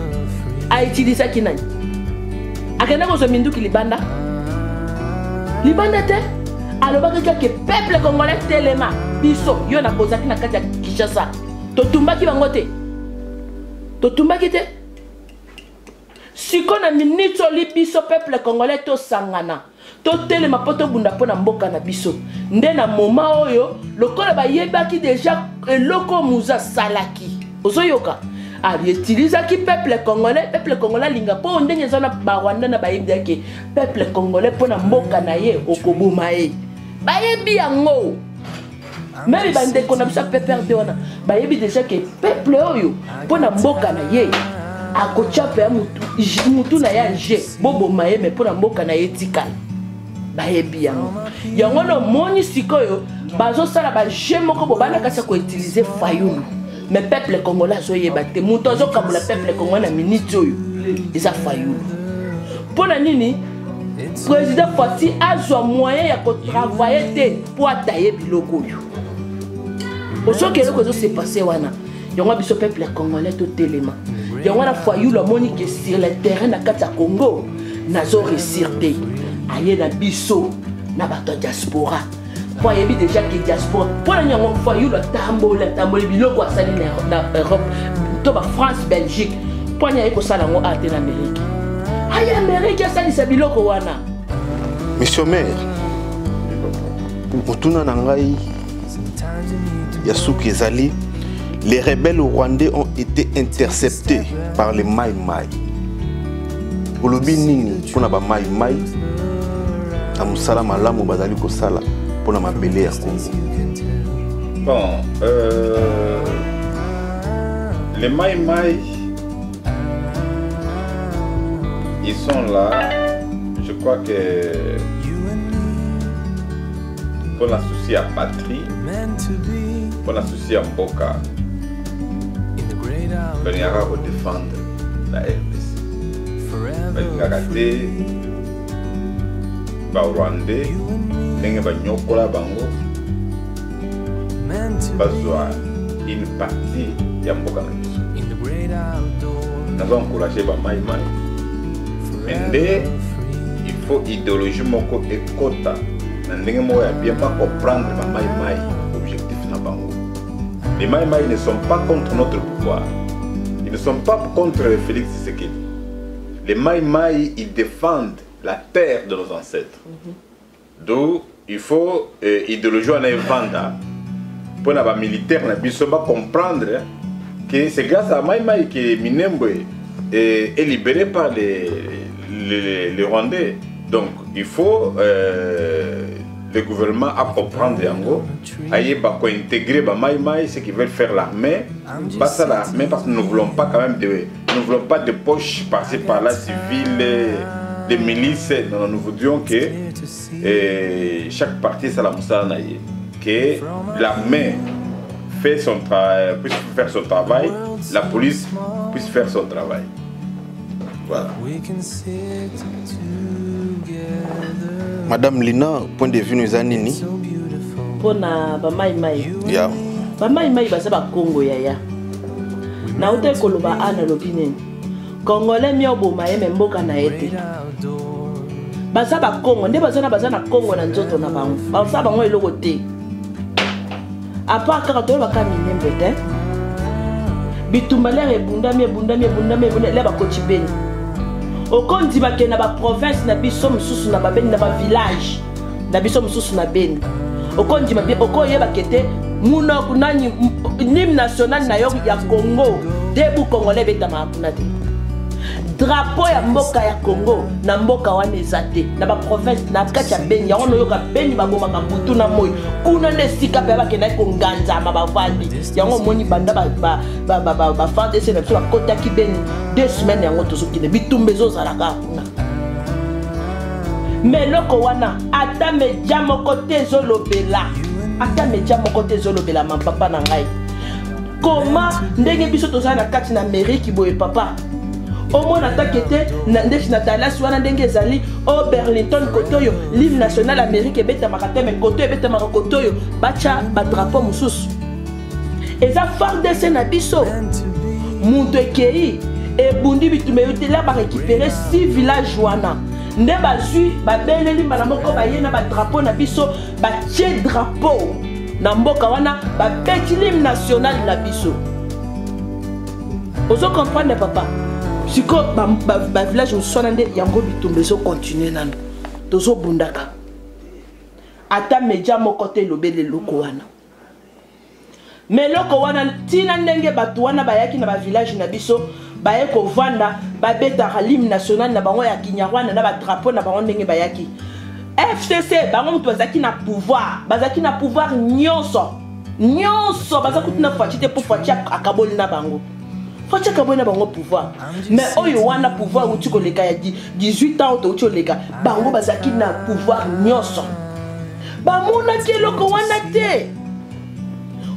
Speaker 2: a utilisé ki nani akenda ko zomindu ki libanda te alobaki ke peuple congolais telema biso yo na kozaki na kati ya Kinshasa totumbaki bango te siko na minute oli biso peuple congolais to sangana to telema poto bunda pona mboka na biso nde na moma oyo lokola bayebaki déjà eloko muza salaki ozoyoka ali utilisaki peuple congolais linga po ndenge zona ba Rwanda na bayebaki peuple congolais pona mboka na ye okoboma ye bayebi yango même bandeko na biso PPRD wana bayebi déjà que peuple oyo pona mboka na ye akochape mutu na ya nje boboma ye mais pona mboka na ye tikala bayebi yango no moni sikoyo bazosala ba je moko bobana kasa ko utiliser fayulu mais peuple congolais azoyeba te mutu azokamula peuple congolais na minute oyo eza fayulu pona nini président Fati azwa moyen ya ko travailler te pour ataye biloko oyo osoki eloko ezo se passer wana yango biso peuple congolais to telema yango na fayulu amoni ke sur le terrain na kati ya Congo nazo réussir te aye na biso na bato diaspora po ayebi déjà que diaspora po na yango fayulu tambole biloko asali na Europe to ba France Belgique po nya ekosala ngo ate na Amérique aye Amérique asali sa biloko wana.
Speaker 3: Monsieur Maire mutuna na ngai Yasuki Ezali, les rebelles rwandais ont été interceptés par les Mai Mai. Olobi nini pona ba Mai Mai na musala malamu bazali ko sala pona mabele ya Congo.
Speaker 1: Bon, les Mai Mai ils sont là, je crois que pour la souci à patrie, pour la souci à Mboka, il y aura à défendre la RDC. Il y aura des Rwandais, il y aura une partie de Mboka. Nous avons encouragé les Mai Mai. Mais il faut idéologie moko et quota. Ndenge mo ya bien pas comprendre ba Mai Mai objectif na bango. Les Mai Mai ne sont pas contre notre pouvoir. Ils ne sont pas contre Félix Tshisekedi. Les Mai Mai ils défendent la terre de nos ancêtres. Donc il faut idéologie en inventa. Pour na ba militaire na biso ba comprendre que c'est grâce à Mai Mai que Minembwe est libéré par les Rwandais. Donc il faut le gouvernement à comprendre yango, aïe bako intégrer ba Mai Mai ceux qui veulent faire l'armée, pas ça l'armée parce que nous ne voulons pas quand même nous voulons pas de poches par-ci par-là civiles, des milices. Non, nous voudrions que chaque partie ça la moussa naïe, que l'armée fait son travail, puisse faire son travail, la police puisse faire son travail. Voilà.
Speaker 3: Madame Lina, point de vue nous anini.
Speaker 2: Pona ba Mai Mai.
Speaker 3: Ya.
Speaker 2: Ba Mai Mai ba sa ba Congo ya. Na uta koloba ana lobine. Congolais mi oboma ye mboka na ete. Ba sa ba Congo, nde ba na Congo na nzoto na bango. Ba sa bango eloko te. Apa kaka to ba ka Minembwe te. bitumbalere ebundami leba koti beni okondi bakena ba province na biso mususu na babeni na ba village na biso mususu na beni okondi mabie okoyeba kete muna kunani hymne national na yo ya Congo debu congolais betama kuna te drapeau ya mboka ya Congo na mboka wana ezate na ba province na kati ya beni yango yoka beni baboma kambutu na moyo kuna nde sika pe bakena ko nganza ma bavandi yango moni banda ba fande se na so kota ki beni 2 semaines yango tozokine bitumbe zozalaka kuna meloko wana ata media moko te zolobela ata media moko te zolobela mapapa na ngai koma ndenge biso tozala na kati na Amérique boye papa Omo natakete ndeshi na Dallas wana ndenge ezali o Burlington kotoyo l'hymne national Amérique beta makateme kotoyo beta makotoyo bacha ba drapeau mususu eza FARDC na biso muntu ekei ebundi bitume yotela ba récupérer 6 villages wana nde bazui babeleli mbala moko baye na ba drapeau na biso ba tie drapeau na mboka wana ba beti l'hymne national na biso ozo comprendre papa siko ba village usonande yango bitumbe zo continuer nano tozo bundaka ata media moko te lobele loko wana mais loko wana tina ndenge batu wana bayaki na ba village na biso baye ko vanda ba beta l'hymne national na bango ya Kinyarwanda na ba drapeau na bango ndenge bayaki FCC bango mtu bazaki na pouvoir nyonso bazaki na fachite pour fachia akaboli na bango Facha kabona bango pouvoir mais oyo wana pouvoir uti ko leka ya 18 ans to uti leka bango bazaki na pouvoir nyonso ba mona ke loko wana te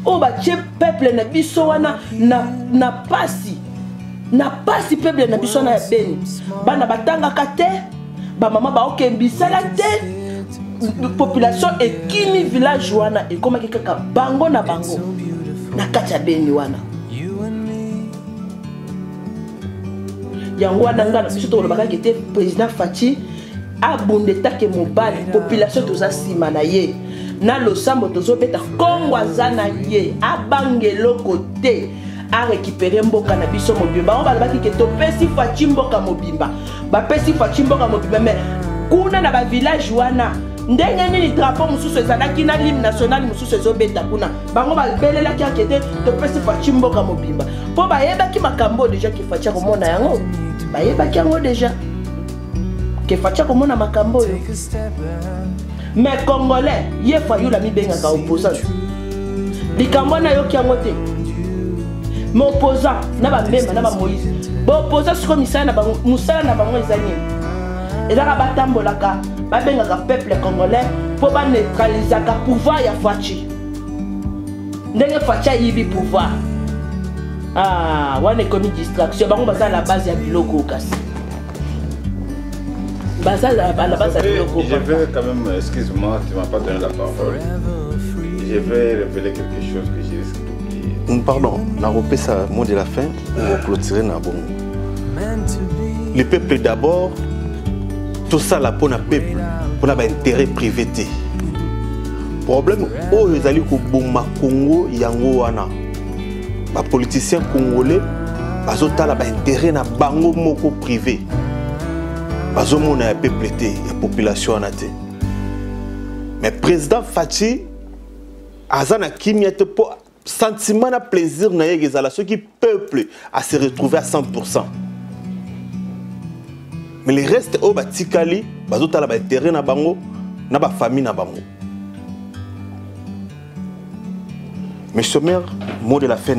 Speaker 2: o ba che peuple na biso wana na pasi peuple na biso na beni bana batanga kate ba mama ba okembisala te population ekini village wana ekoma kaka bango na bango na kati ya beni wana yango wana ngana biso to lobaka kete président Fachi abonde take mobali population toza sima na ye na losambo tozo beta Kongo azana ye abangelo côté a récupérer mboka na biso mobimba on balobaki ke to pesi Fachi mboka mobimba ba pesi Fachi mboka mobimba mais kuna na ba village wana ndenge nini drapeau mususu ezalaki na l'hymne national mususu ezobeta kuna bango balelelaki akete to pesi Fachi mboka mobimba po bayebaki makambo déjà ki Fachi komona yango bayebaki yango déjà ke Fachi komona makambo yo mais congolais ye Fayulu mibengaka opposant likambo na yoki yango te mais opposant na ba memba na ba Moïse bo opposant siko misala na bango musala na bango ezanye ezaka batambolaka babengaka peuple congolais pour ba neutraliser ka pouvoir ya Fachi ndenge Fachi yibi pouvoir wana ekomi distraction bango baza la base ya biloko kasi baza la base ya biloko.
Speaker 1: Je vais quand même, excuse-moi, tu m'as pas donné la parole. Je vais révéler quelque chose que j'ai risqué d'oublier.
Speaker 3: Pardon, la repère ça mot de la fin pour clôturer na bon. Le peuple d'abord, tout ça là pour le peuple, pour la intérêt privé. Problème oh ils allaient ko bomba Congo yango wana. Les politiciens congolais, ils ont intérêt à bango moko privé. Ils ont un peuple, la population. Mais le président Fachi, il a un sentiment de plaisir à ceux qui peuple à se retrouver à 100%. Mais le reste, ils ont intérêt à bango, à la famille. Monsieur le maire, mot de la fin,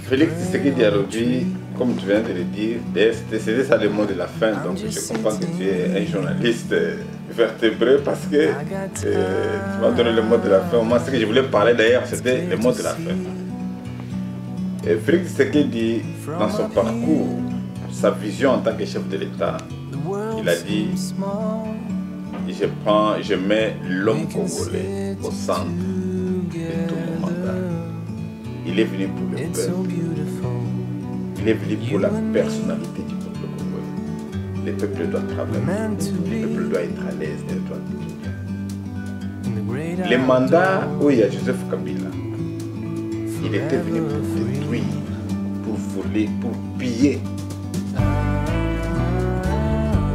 Speaker 1: Félix Tshisekedi aujourd'hui, comme tu viens de le dire, c'était ça le mot de la fin. Donc je comprends que tu es un journaliste vertébré parce que tu m'as donné le mot de la fin. Moi, ce que je voulais parler d'ailleurs, c'était le mot de la fin. Et Félix Tshisekedi, dans son parcours, sa vision en tant que chef de l'État, il a dit je mets l'homme congolais au centre de tout mon mandat. Il est venu pour le peuple. Il est venu pour la personnalité du peuple congolais. Le peuple doit travailler. Le peuple doit être à l'aise. Le mandat où il y a Joseph Kabila, Il était venu pour détruire, pour voler, pour piller.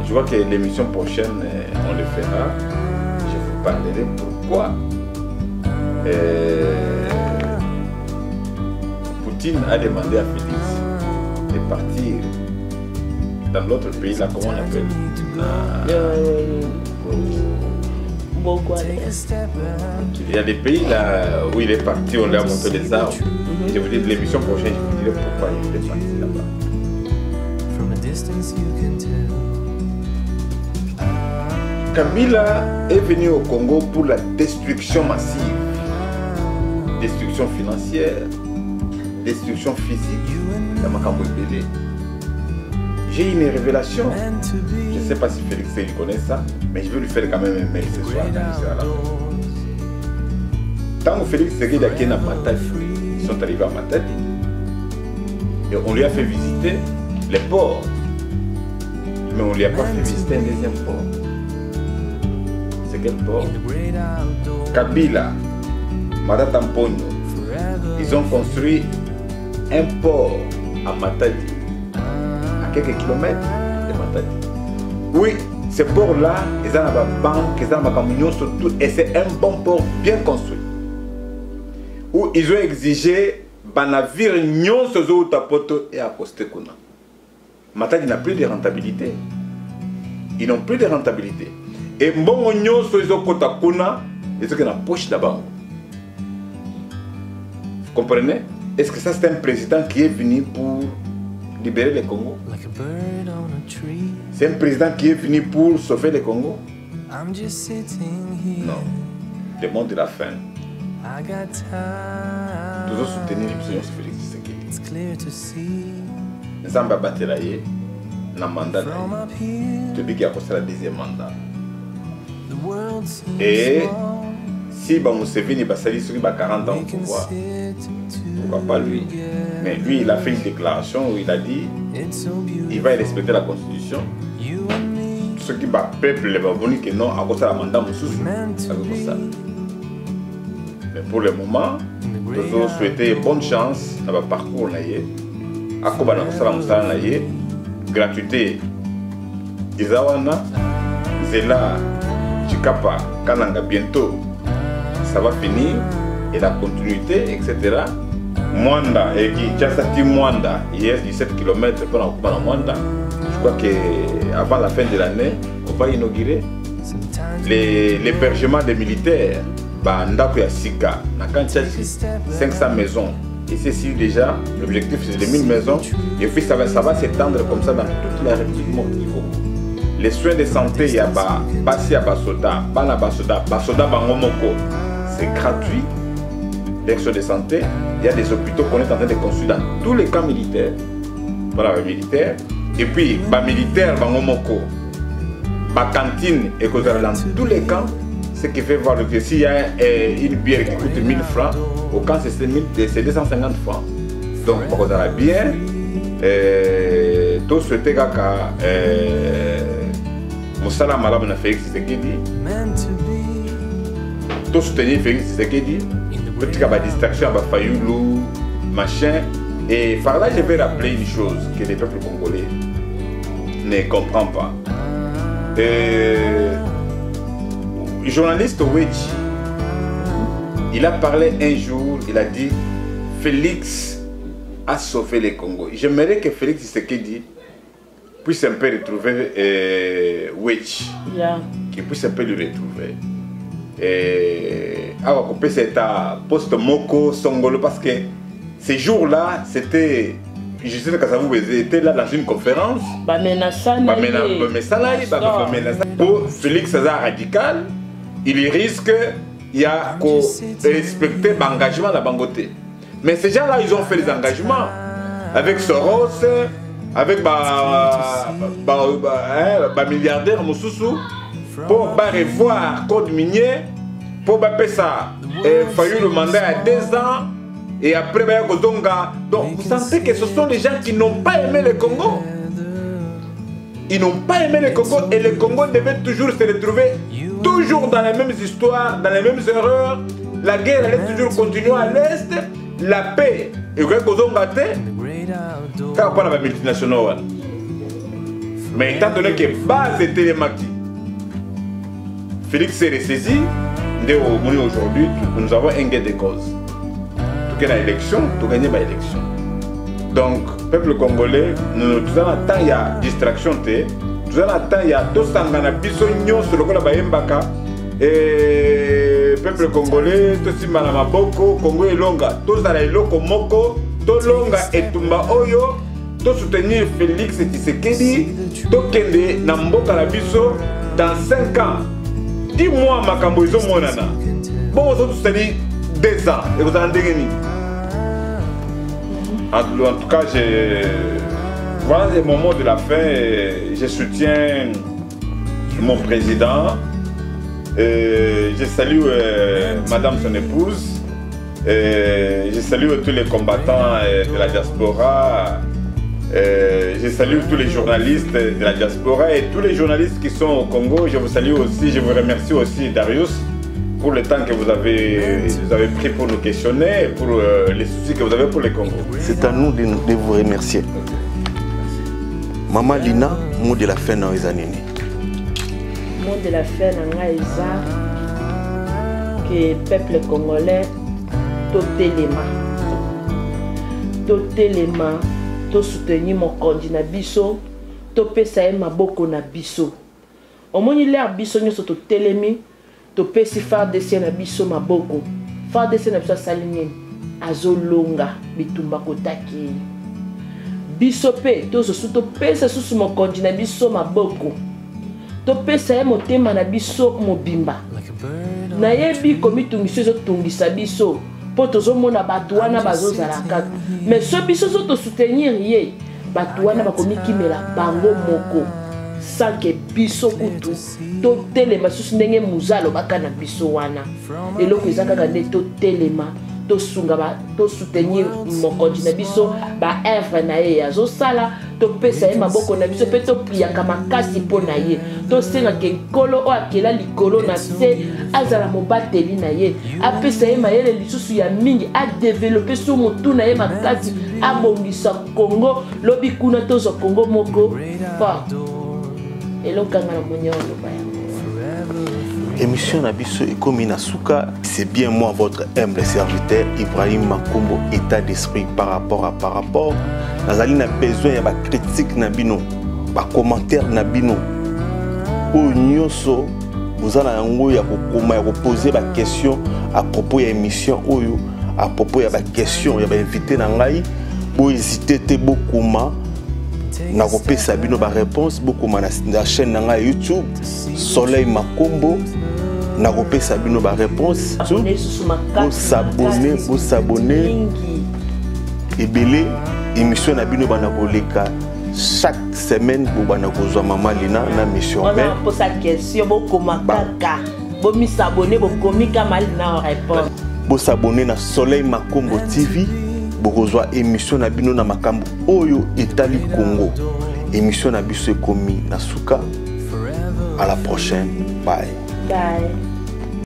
Speaker 1: Je vois que l'émission prochaine, on le fera. Je vous parlerai pourquoi Poutine a demandé à Félix de partir dans l'autre pays, là, comment on appelle il y a des pays là où il est parti, on lui a montré des armes. Je vous dis, de l'émission prochaine, je vous dirai pourquoi il est parti là-bas. Kabila est venu au Congo pour la destruction massive, destruction financière, destruction physique. J'ai une révélation. Je ne sais pas si Félix il connaît ça, mais je vais lui faire quand même un mail ce soir quand il sera là. Tant que Félix Tshisekedi a quitté Matadi, ils sont arrivés à Matadi et on lui a fait visiter les ports, mais on ne lui a pas fait visiter un deuxième port. C'est quel port? Kabila, Matata Mponyo, ils ont construit un port à Matadi, à quelques kilomètres de Matadi. Oui, ce port-là, ils ont une banque, ils ont un camion surtout, et c'est un bon port bien construit. Où ils ont exigé un navire nyon sozo tapoto et accosté kuna. Matadi n'a plus de rentabilité. Ils n'ont plus de rentabilité. Et bon nyon sozo kota kuna, ils ont une poche d'abord. Vous comprenez? Est-ce que ça c'est un président qui est venu pour libérer le Congo? C'est un président qui est venu pour sauver le Congo? Non. Le monde de la fin. Nous devons soutenir l'opposition Félix Tshisekedi. Nous avons battu le mandat. Depuis qu'il a commencé le deuxième mandat. Et si Museveni a 40 ans au pouvoir, pourquoi pas lui? Mais lui, il a fait une déclaration où il a dit il va respecter la constitution. Ce qui va peuple le baboni que non, à cause de la mandat mais pour le moment, nous avons souhaité bonne chance dans le parcours. À quoi gratuité. Izawana, Zela, Chikapa, Kananga, bientôt, ça va finir. Et la continuité, etc. Mwanda, et qui a sorti Mwanda, hier 17 km pour la Mwanda. Je crois qu'avant la fin de l'année, on va inaugurer l'hébergement des militaires. Ndako ya Sika, 500 maisons. Et c'est déjà, l'objectif c'est de 1000 maisons. Et puis ça va s'étendre comme ça dans toute la République mortive. Les soins de santé, il y a Basi à Basoda, Bana Basoda, Basoda Bangomoko. C'est gratuit. L'action de santé, il y a des hôpitaux qu'on est en train de construire dans tous les camps militaires. Voilà, les militaires. Et puis, les militaires, Bangomoko, la cantine, et dans tous les camps. Ce qui fait voir que s'il y a une bière qui coûte 1000 francs, au camp c'est 250 francs. Donc, on a bien. Tout ce que Moussala Malab na Félix Tshisekedi. Tout soutenir Félix Tshisekedi. Petit cas de distraction, Fayoulou, machin. Et par là, je vais rappeler une chose que les peuples congolais ne comprennent pas. Le journaliste Wechi, il a parlé un jour, il a dit Félix a sauvé le Congo. J'aimerais que Félix Tshisekedi puisse un peu retrouver Wechi, qu'il puisse un peu le retrouver. Alors, c'est un poste Moko Songolo parce que ces jours-là, c'était. Je sais que ça vous était là dans une conférence. Pour Félix César Radical, il risque de respecter l'engagement de la Bangote. Mais ces gens-là, ils ont fait les engagements avec Soros, avec les milliardaires Moussoussou, pour revoir le code minier, pour faire ça. Il a fallu le mandat à 2 ans. Et après, donc vous sentez que ce sont les gens qui n'ont pas aimé le Congo. Ils n'ont pas aimé le Congo et le Congo devait toujours se retrouver toujours dans les mêmes histoires, dans les mêmes erreurs. La guerre allait toujours continuer à l'est la paix et que kozonga te car pas la multinationale. Mais étant donné que base était les maquis, Félix s'est ressaisi. Aujourd'hui, nous avons un gain de cause. Tout gagne l'élection, tout gagne l'élection. Donc, peuple congolais, nous avons il y a distraction, nous avons il y a tout sangana bisogno sur le côté bayembaka et peuple congolais, tout simana maboko, Congo elonga, tout ça eloko moko, tout longa et tumba oyo, tout soutenir Félix Tshisekedi, tout kende na mboka la biso dans 5 ans. Dis-moi makambo izo monana. Bon, vous avez 2 ans et vous en avez gagné. En tout cas, voilà les moments de la fin. Je soutiens mon président. Je salue madame son épouse. Je salue tous les combattants de la diaspora. Je salue tous les journalistes de la diaspora et tous les journalistes qui sont au Congo. Je vous salue aussi, je vous remercie aussi Darius pour le temps que vous avez pris pour nous questionner et pour les soucis que vous avez pour le Congo.
Speaker 3: C'est à nous de vous remercier. Maman Lina, mot de la fin dans les années.
Speaker 2: Mot de la fin dans les que le peuple congolais totelema to soutenir mon candidat biso to pesa maboko na biso omoni l'air biso nyoso to telemi to pesi FARDC na biso maboko FARDC na biso salingi azolonga bitumba kotaki biso pe to so to pesa susu mon candidat biso maboko to pesa motema na biso mobimba na yebi komitungiso zo tungisa biso potozomona batuana bazozalaka mais ce biso zo to soutenir ye batuana bakomikimela bango moko sans que biso kutu to telema susu ndenge muzalo bakana biso wana eloko ezaka kande to telema to sunga ba to soutenir mokonzi na biso ba œuvre na ye azosala to pesa ye maboko na biso pe to priaka makasi mpo na ye to senga ke nkolo o akela likolo na se azala mobateli na ye apesa ye mayele lisusu ya mingi adevelope so motu na ye makasi abongisa Congo lobi kuna tozo Congo moko fort elokanga na monyolo baya.
Speaker 3: Émission Nabiso et Komina Souka, c'est bien moi votre humble serviteur Ibrahim Makombo, état d'esprit par rapport. Nazali na besoin ya ba critique nabino, ba commentaire nabino. O nyoso vous allez yango ya kokoma ya poser ba question à propos ya émission oyo, à propos ya ba question ya ba invité na ngai, bo hésiter te bokoma na kopesa bino ba réponse bokoma na chaîne na ngai YouTube Soleil Makombo. Na kopesa bino ba réponse vous s'abonner ebele émission na bino bana koleka chaque semaine bo bana kozwa Mama Lina na mission
Speaker 2: mais pour sa question bokoma kaka bo mi s'abonner bo komika mal na répondre
Speaker 3: bo s'abonner na Soleil Makombo TV bo kozwa émission na bino na makambo oyo etali Congo émission na biso ekomi na suka. À la prochaine, bye.
Speaker 2: Bye.